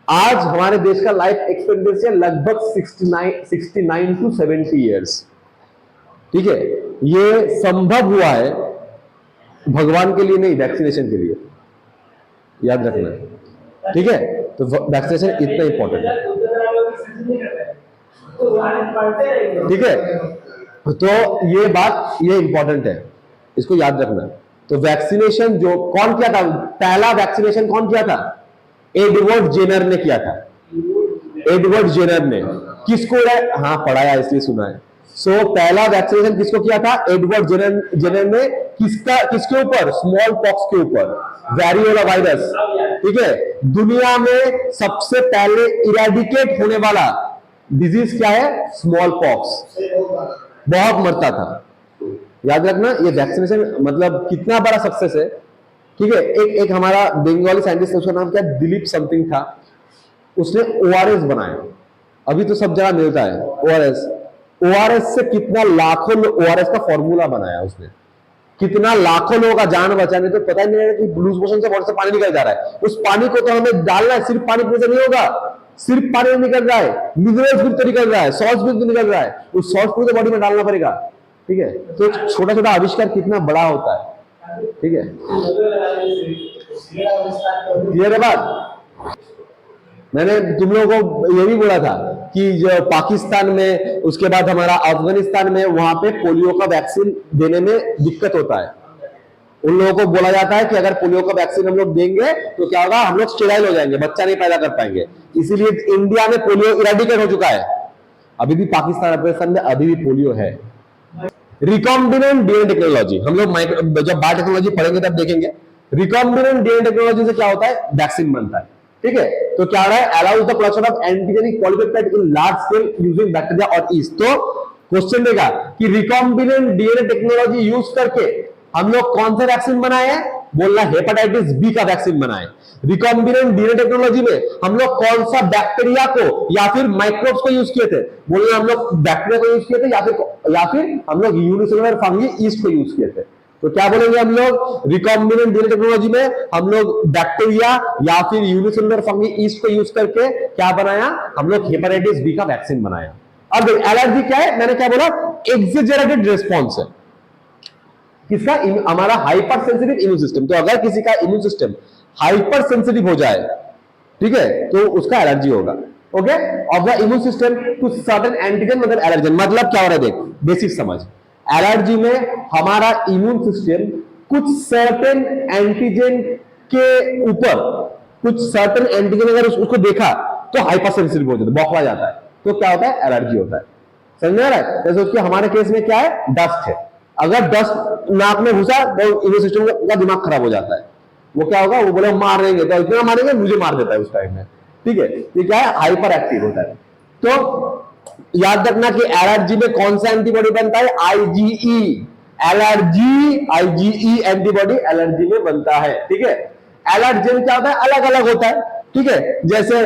आज हमारे देश का लाइफ एक्सपेक्टेंसी है लगभग 69 टू 70 ईयर्स। ठीक है, ये संभव हुआ है भगवान के लिए नहीं, वैक्सीनेशन के लिए, याद रखना। ठीक है, तो वैक्सीनेशन इतना इंपॉर्टेंट है। ठीक है, तो ये बात ये इंपॉर्टेंट है, इसको याद रखना। तो वैक्सीनेशन जो कौन किया था, पहला वैक्सीनेशन कौन किया था? एडवर्ड जेनर ने किया था। एडवर्ड जेनर ने किसको, हाँ पढ़ाया इसलिए सुना है। सो पहला वैक्सीनेशन किसको किया था? एडवर्ड जेनर ने। किसके ऊपर? स्मॉल पॉक्स के ऊपर, वेरियोला वायरस। ठीक है, दुनिया में सबसे पहले इरेडिकेट होने वाला डिजीज क्या है? Small pox. बहुत मरता था, याद रखना। ये वैक्सीनेशन मतलब कितना बड़ा सक्सेस है। ठीक है, एक हमारा बंगाली साइंटिस्ट, उसका नाम क्या, दिलीप समथिंग था, उसने ओआरएस बनाया। अभी तो सब जगह मिलता है ओआरएस से कितना लाखों ओआरएस का फॉर्मूला बनाया उसने, कितना लाखों लोगों का जान बचाने। तो पता ही नहीं है कि लूज मोशन से बॉडी से पानी निकल जा रहा है, उस पानी को तो हमें डालना है। सिर्फ पानी पीने से नहीं होगा, सिर्फ पानी नहीं निकल रहा है, मिनरल्स भी तो निकल रहा है, सॉल्ट्स भी तो निकल रहा है, उस सॉल्ट को तो बॉडी में डालना पड़ेगा। ठीक है, तो छोटा छोटा आविष्कार कितना बड़ा होता है। ठीक है, क्लियर है बात। मैंने तुम लोगों को ये भी बोला था कि जो पाकिस्तान में, उसके बाद हमारा अफगानिस्तान में, वहां पे पोलियो का वैक्सीन देने में दिक्कत होता है। उन लोगों को बोला जाता है कि अगर पोलियो का वैक्सीन हम लोग देंगे तो क्या होगा, हम लोग स्टेराइल हो जाएंगे, बच्चा नहीं पैदा कर पाएंगे। इसीलिए इंडिया में पोलियो इरेडिकेट हो चुका है। अभी भी पाकिस्तान अफगानिस्तान में अभी भी पोलियो है। रिकॉम्बिनेंट डीएनए टेक्नोलॉजी, हम लोग जब बायोटेक्नोलॉजी पढ़ेंगे तब देखेंगे। रिकॉम्बिनेंट डीएनए टेक्नोलॉजी से क्या होता है? वैक्सीन बनता है। ठीक है, तो क्या हो रहा है? Allows the production of antigenic polypeptide in large scale using bacteria और यीस्ट। तो क्वेश्चन देगा कि रिकॉम्बिनेंट डीएनए टेक्नोलॉजी यूज करके हम लोग कौन सा वैक्सीन बनाए हैं? बोलना हेपेटाइटिस बी का वैक्सीन बनाए। रिकॉम्बिनेंट डीएनए टेक्नोलॉजी में हम लोग कौन सा बैक्टीरिया को या फिर माइक्रोब्स को यूज किए थे? बोलना हम लोग बैक्टीरिया को यूज किए थे या फिर हम लोग यूनिसेलुलर फंगी ईस्ट को यूज किए थे। तो क्या बोलेंगे हम लोग? रिकॉम्बिनेंट डीएनए टेक्नोलॉजी में हम लोग बैक्टीरिया या फिर यूनिसेलुलर फंगी ईस्ट को यूज करके क्या बनाया? हम लोग हेपेटाइटिस बी का वैक्सीन बनाया। अब एलर्जी क्या है? मैंने क्या बोला? एक्सेजरेटेड रिस्पॉन्स है किसका? हमारा हाइपर सेंसिटिव इम्यून सिस्टम। तो अगर किसी का इम्यून सिस्टम हाइपर सेंसिटिव हो जाए, ठीक है, तो उसका एलर्जी होगा। Okay, of the immune system to certain antigen मतलब एलर्जन। मतलब क्या हो रहा है? देख, बेसिक समझ। एलर्जी में हमारा इम्यून सिस्टम कुछ सर्टेन एंटीजन के ऊपर, कुछ सर्टेन एंटीजन अगर उसको देखा तो हाइपर सेंसिटिव हो जाता है, बौखला जाता है। तो क्या होता है? एलर्जी होता है। समझ में आ रहा है? जैसे उसके हमारे केस में क्या है? डस्ट है। अगर डस्ट नाक में घुसा तो इम्यून सिस्टम का दिमाग खराब हो जाता है। वो क्या होगा? वो बोले मारेंगे, तो इतना मारेंगे मुझे मार देता है उस टाइम में। ठीक है, ये क्या है? हाइपर एक्टिव होता है। तो याद रखना कि एलर्जी में कौन सा एंटीबॉडी बनता है? IgE. Allergy, IgE antibody allergy में बनता है। ठीक है, एलर्जन क्या होता है? अलग अलग होता है। ठीक है, जैसे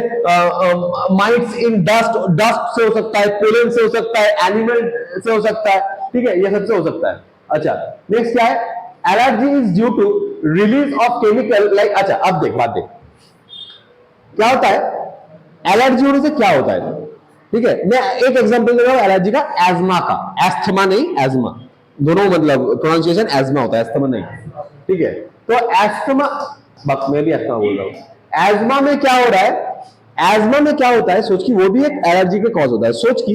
माइट्स इन डस्ट, डस्ट से हो सकता है, पोलन से हो सकता है, एनिमल से हो सकता है। ठीक है, ये सबसे हो सकता है। अच्छा, नेक्स्ट क्या है? Allergy is due to release of chemical like. अच्छा, अब देख, बात देख, क्या होता है एलर्जी होने से? क्या होता है? ठीक है, मैं एक एग्जांपल दे रहा हूं एलर्जी का, एस्मा का। एस्थमा नहीं, एस्मा, दोनों मतलब प्रोनाउंसिएशन एस्मा होता है, एस्थमा नहीं। ठीक है, तो एस्थमा, मैं भी एस्थमा बोल रहा हूं। एस्मा में क्या हो रहा है? एस्मा में क्या होता है? सोच की वो भी एक एलर्जी का कॉज होता है। सोच की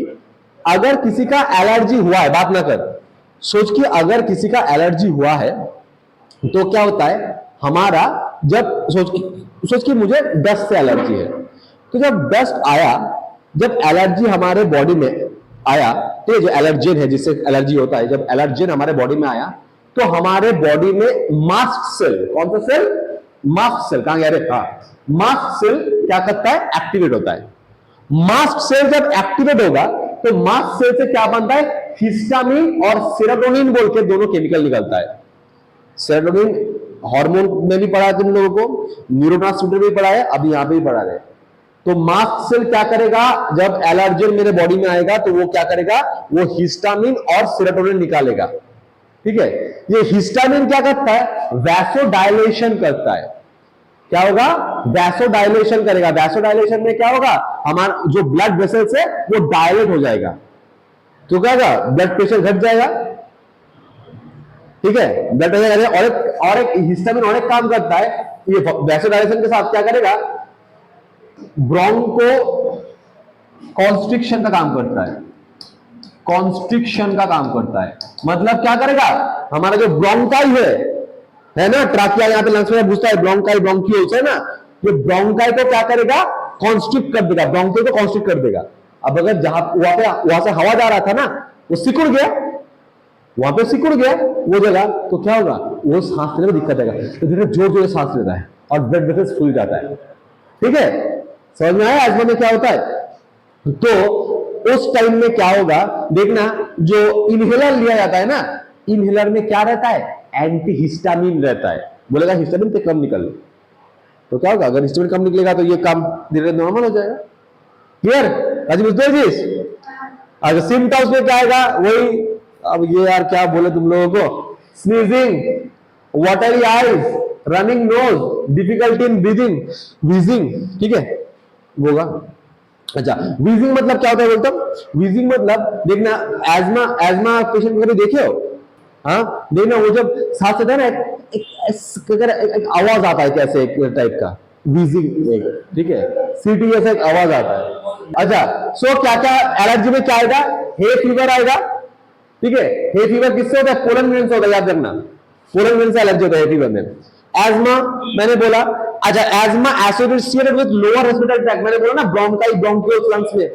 अगर किसी का एलर्जी हुआ है, बात ना कर, सोच की अगर किसी का एलर्जी हुआ है तो क्या होता है हमारा? जब सोच की मुझे डस्ट से एलर्जी है, तो जब डस्ट आया जब एलर्जी हमारे बॉडी में आया, तो जो एलर्जेन है जिससे एलर्जी होता है, जब एलर्जेन हमारे बॉडी में आया तो हमारे बॉडी में मास्ट सेल, कौन सा सेल, मास्ट सेल, कहां गया रे, हाँ, मास्ट सेल क्या करता है, एक्टिवेट होता है। मास्ट सेल जब एक्टिवेट होगा तो मास्ट सेल से क्या बनता है, हिस्टामिन और सेरोटोनिन बोल के दोनों केमिकल निकलता है। सेरोटोनिन हार्मोन में भी पढ़ा है तुम लोगों को, न्यूरोट्रांसमीटर भी पढ़ा है, अभी यहां पे भी पढ़ा है। तो मास्ट सेल क्या करेगा, जब एलर्जेन मेरे बॉडी में आएगा तो वो क्या करेगा, वो हिस्टामिन और सेरोटोनिन निकालेगा। ठीक है, ये हिस्टामिन क्या करता है, वैसोडायलेशन करता है। क्या होगा, वैसोडायलेशन करेगा। वैसोडायलेशन में क्या होगा, हमारा जो ब्लड वेसल्स है वो डायलेट हो जाएगा, तो क्या होगा, ब्लड प्रेशर घट जाएगा। ठीक है, ब्लड प्रेशर और एक हिस्टामिन और एक काम करता है, ये वैसोडायलेशन के साथ क्या करेगा, ब्रोंको कॉन्स्ट्रिक्शन का काम करता है, कॉन्स्ट्रिक्शन का काम करता है। मतलब क्या करेगा, हमारा जो ब्रोंकाई है ना, ट्राकिया यहाँ पे लंग्स में घुसता है, ब्रोंकाई ब्रोंकियोल्स है ना, ये ब्रोंकाई को क्या करेगा, कॉन्स्ट्रिक्ट कर देगा, ब्रोंकियो को कॉन्स्ट्रिक्ट कर देगा। अब अगर जहां वहां से हवा जा रहा था ना, वो सिकुड़ गया, वहां पे सिकुड़ गया वो जगह, तो क्या होगा, वो सांस लेने में दिक्कत आएगा, तो धीरे जोर जोर से सांस लेता है और ब्लड वेसल्स फूल जाता है। ठीक है, समझ में आया अजमा में क्या होता है। तो उस टाइम में क्या होगा, देखना, जो इनहेलर लिया जाता है ना, इनहेलर में क्या रहता है, एंटी हिस्टामिन रहता है। बोलेगा हिस्टामिन तो कम निकल, तो क्या होगा, अगर हिस्टामिन कम निकलेगा तो ये काम धीरे धीरे नॉर्मल हो जाएगा। क्लियर, अगर सिम्टम्स में क्या आएगा, वही, अब ये यार क्या बोले तुम लोगों को, sneezing, watery eyes, running nose, difficulty in breathing, wheezing. ठीक है, वो होगा। अच्छा, वीजिंग मतलब क्या होता है बोलता हूं, वीजिंग मतलब देखना, एजमा पेशेंट कभी देखे हो, हाँ, देखना वो जब सांस लेता है ना, एक आवाज आता है कैसे, एक टाइप का वीजिंग, ठीक है, सीटी जैसा एक आवाज आता है। अच्छा, सो क्या क्या एलर्जी में क्या आएगा, हे फीवर आएगा। ठीक है, हे फीवर किससे होता है, पोलन ग्रेन से होता है, याद रखना, पोलन ग्रेन से एलर्जी होता है हे फीवर में। एजमा मैंने बोला, अच्छा, asthma associated with lower respiratory tract, मैंने बोला ना, ब्रोंकाई ब्रोंकियोल्स लंग्स में।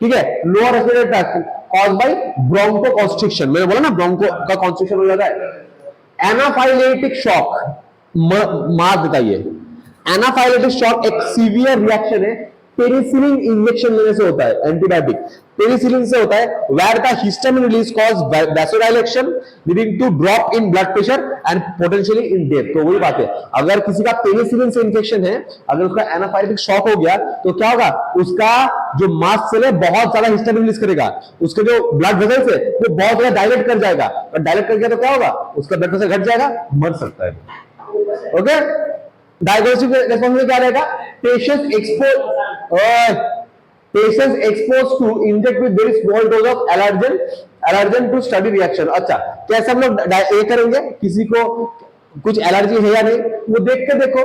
ठीक है, lower respiratory tract caused by bronchoconstriction, मैंने बोला ना, ब्रोंको का कॉन्स्ट्रिक्शन हो जाता है। एनाफाइलेटिक शॉक, मार बताइए, एनाफाइलेटिक शॉक एक सीवियर रिएक्शन है, पेनिसिलिन इंजेक्शन लेने से होता है, एंटीबायोटिक पेनिसिलिन से होता है, where the histamine release cause vasodilation leading to drop in blood pressure and potentially in death. तो वही बात है, अगर किसी का पेनिसिलिन से इंफेक्शन है, अगर उसका एनाफाइलेटिक शॉक हो गया तो क्या होगा, उसका जो मास्ट सेल है बहुत ज्यादा हिस्टामिन रिलीज करेगा, उसके जो ब्लड वेसल्स है वो बहुत ज्यादा डायलेट कर जाएगा, और डायलेट कर गया तो क्या होगा, उसका ब्लड प्रेशर घट जाएगा, मर सकता है। ओके, डायग्नोस्टिक रिस्पॉन्स में क्या रहेगा, patients exposed to inject with very small dose of allergen to study reaction। अच्छा, कैसे हम लोग ये करेंगे, किसी को कुछ एलर्जी है या नहीं, वो देख के देखो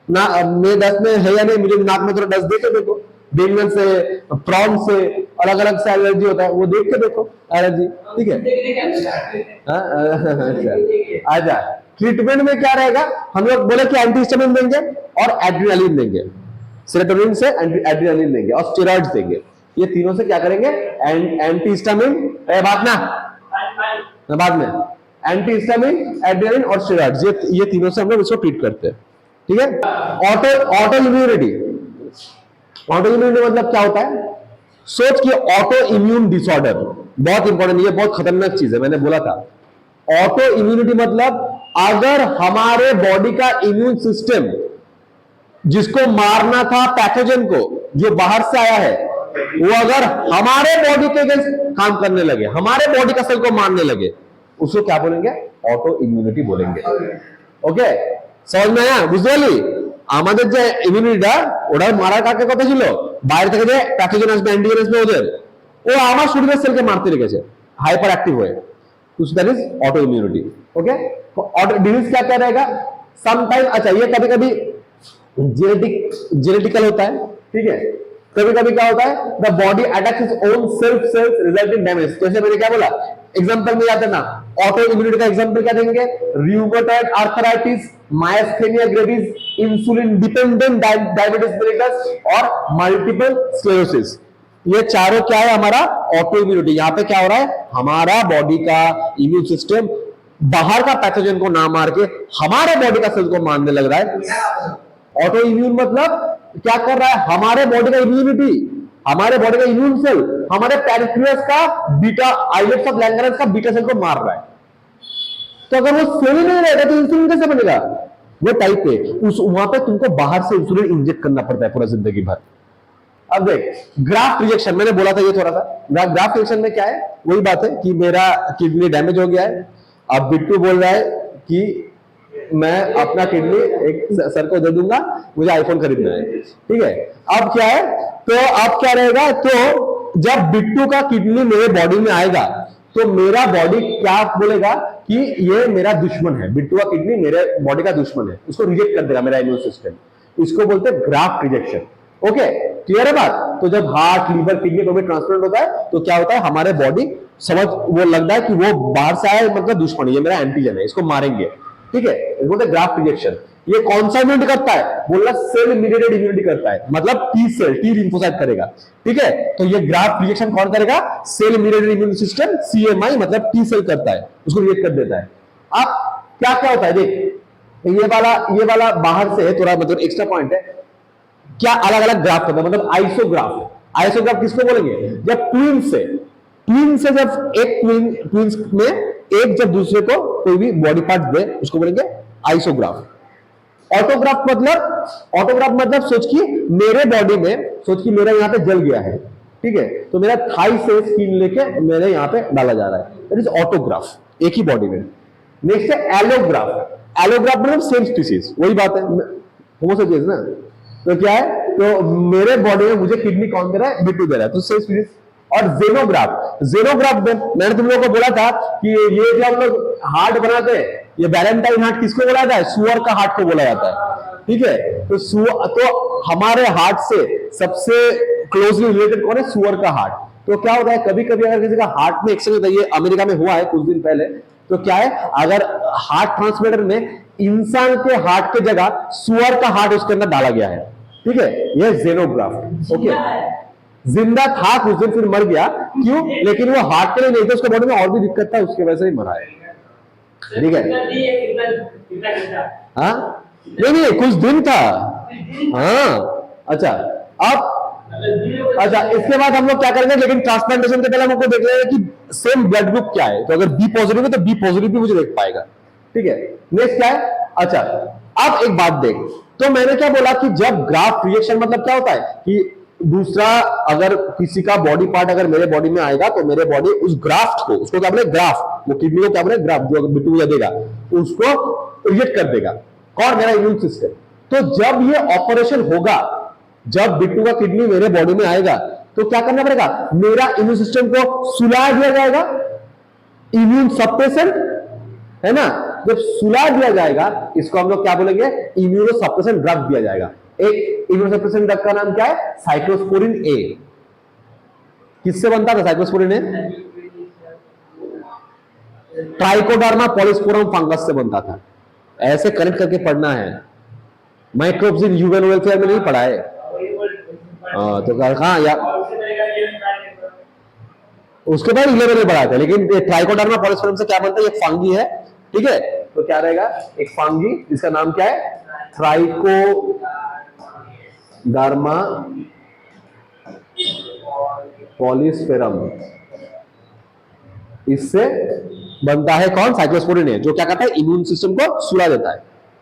ना, मेरे दस्त में है या नहीं, मुझे नाक में थोड़ा डस्ट दे के देखो, बेंगन से, प्रॉन से, अलग अलग से एलर्जी होता है, वो देख के देखो एलर्जी। ठीक है, अच्छा, ट्रीटमेंट में क्या रहेगा, हम लोग बोले कि एंटीहिस्टामिन देंगे और एड्रेनालिन देंगे, सेरोटोनिन से एड्रेनालिन देंगे और स्टेरॉइड्स देंगे। ये तीनों से क्या करेंगे, एंटीहिस्टामिन, बाद में एंटीहिस्टामिन, एड्रेनालिन और स्टेरॉइड्स, ये तीनों से हम लोग इसको ट्रीट करते हैं। ठीक है, ऑटो इम्यूनिटी, ऑटो इम्यूनिटी मतलब क्या होता है, सोच कि ऑटो इम्यून डिसऑर्डर बहुत इंपॉर्टेंट, ये बहुत खतरनाक चीज है, मैंने बोला था। ऑटो इम्यूनिटी मतलब अगर हमारे बॉडी का इम्यून सिस्टम जिसको मारना था, पैथोजन को जो बाहर से आया है, वो अगर हमारे बॉडी के अगेंस्ट काम करने लगे, हमारे बॉडी का सेल को मारने लगे, उसको क्या बोलेंगे, ऑटो इम्यूनिटी बोलेंगे। ओके, समझ में आया, बुझলি আমাদের যে ইমিউনিটিটা ওটা মারার কাকে কথা ছিল, বাইরে থেকে যে প্যাথোজেন আসবে, অ্যান্টিজেন আসবে, ওদের ও আমার শরীরের সেলকে মারতে লেগেছে हाइपर एक्टिव हुए, तो that is auto immunity. Okay, auto disease क्या क्या रहेगा, समटाइम, अच्छा, ये कभी कभी जेनेटिकल होता है। ठीक है, कभी कभी क्या होता है, the body attacks its own cells result in damage. जैसे मैंने क्या बोला, एग्जांपल में याद है ना, ऑटो इम्यूनिटी का एग्जांपल क्या देंगे, rheumatoid arthritis, myasthenia gravis, insulin dependent diabetes mellitus और मल्टीपल स्क्लेरोसिस। ये चारों क्या है हमारा ऑटो इम्यूनिटी। यहां पे क्या हो रहा है, हमारा बॉडी का इम्यून सिस्टम बाहर का पैथोजन को ना मार के हमारे बॉडी का सेल को मारने लग रहा है। ऑटो इम्यून मतलब क्या कर रहा है, हमारे बॉडी का इम्यूनिटी, हमारे बॉडी का इम्यून सेल हमारे पैनक्रियास का बीटा आइलेट्स ऑफ लैंगरहैंस का बीटा सेल को मार रहा है। तो अगर वो सेल ही नहीं रहेगा तो इंसुलिन कैसे बनेगा? वो टाइप पे उस वहां पे तुमको बाहर से इंसुलिन इंजेक्ट करना पड़ता है पूरा जिंदगी भर। अब देख ग्राफ्ट रिजेक्शन, मैंने बोला था ये थोड़ा सा, ग्राफ्ट रिजेक्शन में क्या है, वही बात है कि मेरा किडनी डैमेज हो गया है। अब बिट्टू बोल रहा है कि मैं अपना किडनी एक सर को दे दूंगा, मुझे आईफोन खरीदना है, ठीक है। अब क्या है, तो अब क्या रहेगा, तो जब बिट्टू का किडनी मेरे बॉडी में आएगा तो मेरा बॉडी क्या बोलेगा कि ये मेरा दुश्मन है, बिट्टू का किडनी मेरे बॉडी का दुश्मन है, उसको रिजेक्ट कर देगा मेरा इम्यून सिस्टम। इसको बोलते हैं ग्राफ्ट रिजेक्शन। ओके, क्लियर है बात? तो जब हार्ट, लीवर, किडनी को भी ट्रांसप्लांट होता है तो क्या होता है, हमारे बॉडी समझ वो लगता है कि वो बाहर से आया मतलब दुश्मन है, ये मेरा एंटीजन है, इसको मारेंगे, ठीक है। बोलते ग्राफ्ट रिजेक्शन। ये कौन सा इम्यूनिटी करता है, बोलना सेल मीडिएटेड इम्यूनिटी करता है, मतलब टी सेल, टी लिम्फोसाइट करेगा, ठीक है। तो ये ग्राफ्ट रिजेक्शन कौन करेगा, cell mediated immune system, CMI मतलब टी सेल करता है, उसको रिजेक्ट कर देता है। अब क्या क्या होता है देख, ये वाला बाहर से है थोड़ा, मतलब एक्स्ट्रा पॉइंट है, क्या अलग अलग ग्राफ होता है, मतलब आइसोग्राफ। आइसोग्राफ किसको बोलेंगे, जब ट्विन से जब एक ट्विंस में एक जब दूसरे को कोई भी बॉडी पार्ट दे उसको बोलेंगे आइसोग्राफ। ऑटोग्राफ मतलब सोच कि मेरे बॉडी में, सोच कि मेरा यहां पे जल गया है, ठीक है, तो मेरा थाई से स्किन लेके मेरे यहां पे डाला जा रहा है, दैट इज ऑटोग्राफ, एक ही बॉडी में। नेक्स्ट है एलोग्राफ। एलोग्राफ मतलब सेम स्पीसीज, वही बात है, होमोसेपियंस ना। तो क्या है, तो मेरे बॉडी में मुझे किडनी कौन दे रहा है, बिट्टू दे रहा है, तो सेम स्पीसीज। और जेनोग्राफ में मैंने तुम लोगों को बोला था कि ये जो हम लोग हार्ट बनाते हैं, ये वैलेंटाइन हार्ट किसको बोला जाता है, सुअर का हार्ट को बोला जाता है, ठीक है। तो हमारे हार्ट से सबसे क्लोजली रिलेटेड कौन है, सुअर का हार्ट। तो क्या होता है, कभी कभी अगर किसी का हार्ट में एक्सीडेंट होता है, ये अमेरिका में हुआ है कुछ दिन पहले, तो क्या है, अगर हार्ट ट्रांसप्लांटर में इंसान के हार्ट के जगह सुअर का हार्ट उसके अंदर डाला गया है, ठीक है, यह जेनोग्राफ्ट। ओके, जिंदा था कुछ दिन फिर मर गया, क्यों, लेकिन वो हार्ट के लिए नहीं था, उसके बॉडी में और भी दिक्कत था, उसके वजह से ही मरा है, ठीक है। हाँ नहीं कुछ दिन था, हाँ अच्छा। अब अच्छा, इसके बाद हम लोग क्या करेंगे, लेकिन ट्रांसप्लांटेशन के पहले हम लोग देख लेंगे कि सेम ब्लड ग्रुप क्या है, तो अगर बी पॉजिटिव है तो बी पॉजिटिव भी मुझे देख पाएगा, ठीक है। नेक्स्ट क्या है, अच्छा अब एक बात देख, तो मैंने क्या बोला कि जब ग्राफ्ट रिएक्शन मतलब क्या होता है कि दूसरा अगर किसी का बॉडी पार्ट अगर मेरे बॉडी में आएगा तो मेरे बॉडी उस ग्राफ्ट को, उसको क्या बोले ग्राफ्ट, वो किडनी को क्या बोले ग्राफ्ट, जो बिट्टू मुझे देगा उसको रिजेक्ट कर देगा, कौन, मेरा इम्यून सिस्टम। तो जब ये ऑपरेशन होगा, जब बिट्टू का किडनी मेरे बॉडी में आएगा तो क्या करना पड़ेगा, मेरा इम्यून सिस्टम को सुला दिया जाएगा, इम्यून सप्रेशन है ना, जब सुला दिया जाएगा इसको हम लोग क्या बोलेंगे, इम्यूनो सप्रेशन ड्रग दिया जाएगा। एक इम्यूनोसप्रेशन ड्रग का नाम क्या है, साइक्लोस्पोरिन ए। किससे बनता था साइक्लोस्पोरिन ए, ट्राइकोडर्मा पॉलीस्पोरम फंगस से बनता था। ऐसे कनेक्ट करके पढ़ना है, माइक्रोब्स इन ह्यूमन वेलफेयर में नहीं पढ़ा है। तो कहा यार, उसके बाद 11 में पढ़ा था, लेकिन ट्राइकोडर्मा पॉलीस्पोरम से क्या बनता है, ये फंगी है, ठीक है। तो क्या रहेगा, एक फंगी जिसका नाम क्या है, ट्राइकोडर्मा पॉलीस्पेरम, इससे बनता है कौन, साइक्लोस्पोरिन ए, जो क्या करता है, इम्यून सिस्टम को सुला देता है।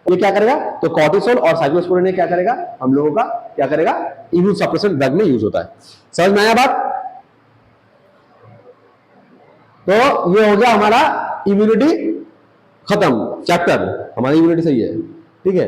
ये क्या करेगा, तो कॉर्टिसोल और साइक्लोस्पोरिन ए क्या करेगा, हम लोगों का क्या करेगा, इम्यून सप्रेशन ड्रग में यूज होता है। समझ में आया बात? तो ये हो गया हमारा इम्यूनिटी खत्म, चैप्टर, हमारी इम्यूनिटी सही है, ठीक है।